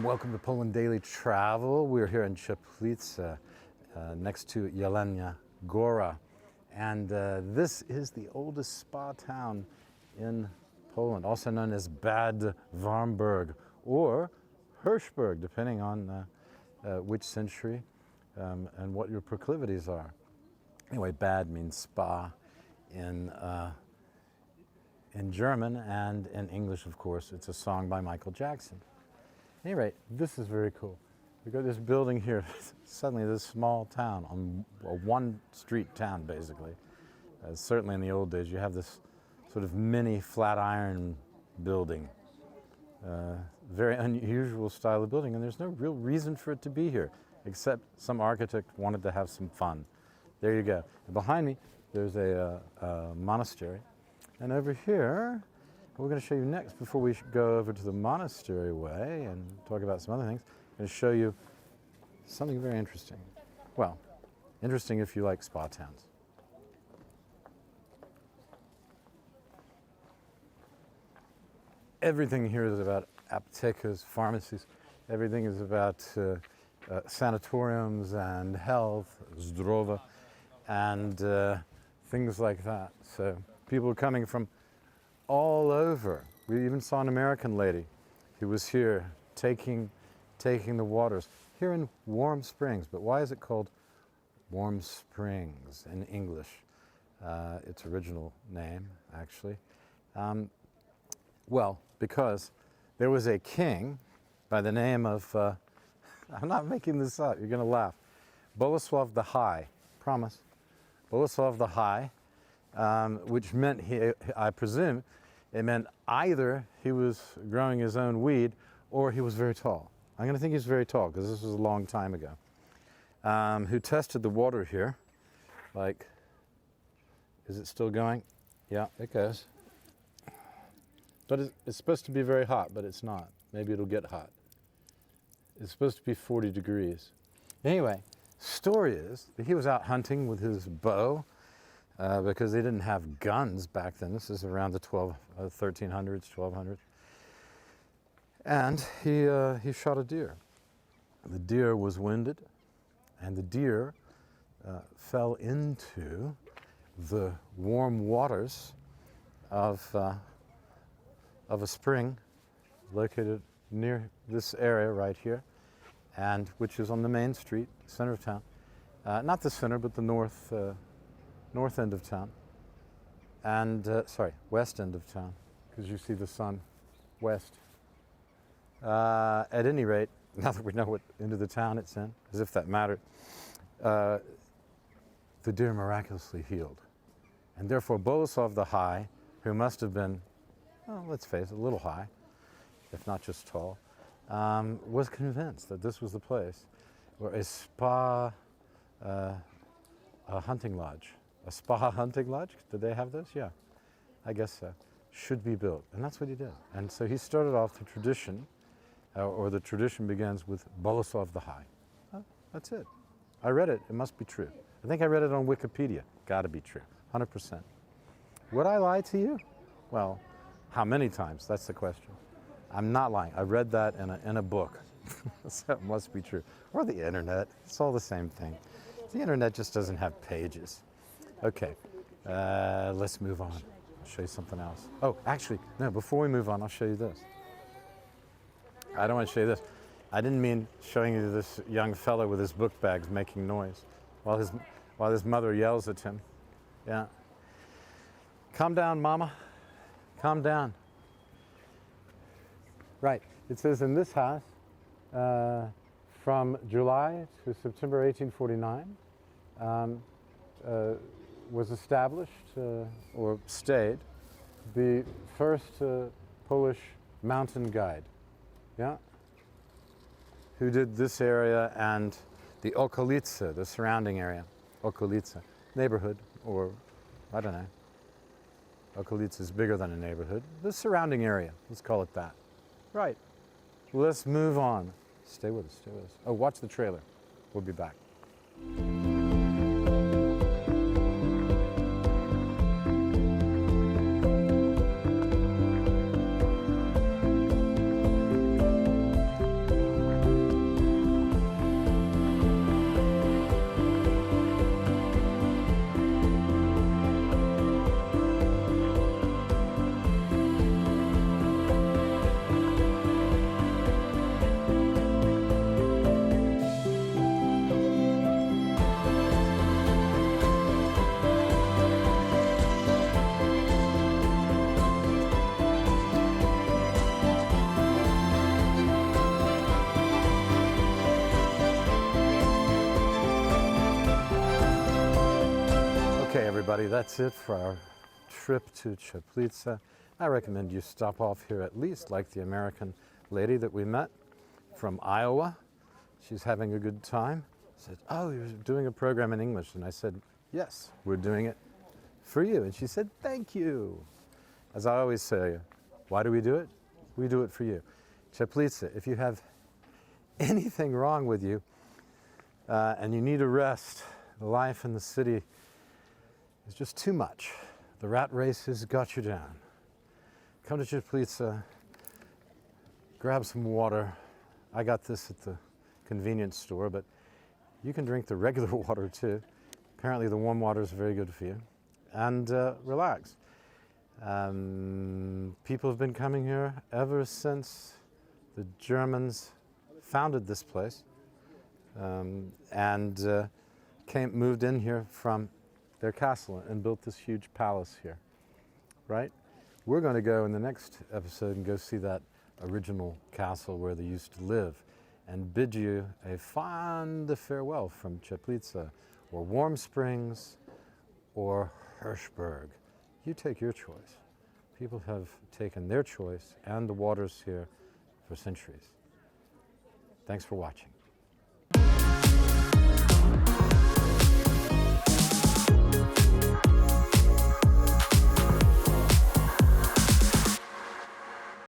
Welcome to Poland Daily Travel. We're here in Cieplice, next to Jelenia Góra. And this is the oldest spa town in Poland, also known as Bad Warmberg or Hirschberg, depending on which century and what your proclivities are. Anyway, Bad means spa in German, and in English, of course, it's a song by Michael Jackson. At any rate, this is very cool. We've got this building here, suddenly this small town, on a one-street town, basically. Certainly in the old days, you have this sort of mini Flatiron building. Very unusual style of building, and there's no real reason for it to be here, except some architect wanted to have some fun. There you go. And behind me, there's a monastery. And over here, we're going to show you next, before we go over to the monastery way and talk about some other things, I'm going to show you something very interesting. Well, interesting if you like spa towns. Everything here is about aptekas, pharmacies. Everything is about sanatoriums and health, zdrowa, and things like that. So people are coming from all over. We even saw an American lady who was here taking the waters here in Warm Springs. But why is it called Warm Springs in English? Its original name, actually. Well, because there was a king by the name of, I'm not making this up, you're going to laugh, Bolesław the High, promise, Bolesław the High, which meant, I presume, it meant either he was growing his own weed or he was very tall. I'm going to think he's very tall because this was a long time ago. Who tested the water here, like, is it still going? Yeah, it goes. But it's supposed to be very hot, but it's not. Maybe it'll get hot. It's supposed to be 40 degrees. Anyway, story is that he was out hunting with his bow, because they didn't have guns back then. This is around the 1300s, 1200s. And he shot a deer. The deer was winded, and the deer fell into the warm waters of a spring located near this area right here, and which is on the main street, center of town. Not the center, but the north end of town, and west end of town, because you see the sun west. At any rate, now that we know what end of the town it's in, as if that mattered, the deer miraculously healed, and therefore Bolesław the High, who must have been, well, let's face it, a little high, if not just tall, was convinced that this was the place where a spa, a hunting lodge. A spa hunting lodge? Did they have those? Yeah, I guess so. Should be built. And that's what he did. And so he started off the tradition, or the tradition begins with Bolesław the High. Oh, that's it. I read it. It must be true. I think I read it on Wikipedia. Got to be true. 100%. Would I lie to you? Well, how many times? That's the question. I'm not lying. I read that in a book. So it must be true. Or the internet. It's all the same thing. The internet just doesn't have pages. Okay, let's move on. I'll show you something else. Oh, actually, no, before we move on, I'll show you this. I don't want to show you this. I didn't mean showing you this young fellow with his book bags making noise while his mother yells at him. Yeah. Calm down, Mama. Calm down. Right, it says in this house, from July to September 1849, was established, or stayed, the first Polish mountain guide, yeah, who did this area and the Okolice, the surrounding area, Okolice, neighborhood, or I don't know, Okolice is bigger than a neighborhood, the surrounding area, let's call it that. Right, let's move on. Stay with us, stay with us. Oh, watch the trailer. We'll be back. everybody, that's it for our trip to Cieplice. I recommend you stop off here at least, like the American lady that we met from Iowa. She's having a good time. Said, oh, you're doing a program in English. And I said, yes, we're doing it for you. And she said, thank you. As I always say, why do we do it? We do it for you. Cieplice, if you have anything wrong with you and you need a rest, the life in the city is just too much. The rat race has got you down. Come to Cieplice, grab some water. I got this at the convenience store, but you can drink the regular water too. Apparently the warm water is very good for you. And relax. People have been coming here ever since the Germans founded this place and moved in here from their castle and built this huge palace here, right? We're going to go in the next episode and go see that original castle where they used to live and bid you a fond farewell from Cieplice or Warm Springs or Hirschberg. You take your choice. People have taken their choice and the waters here for centuries. Thanks for watching.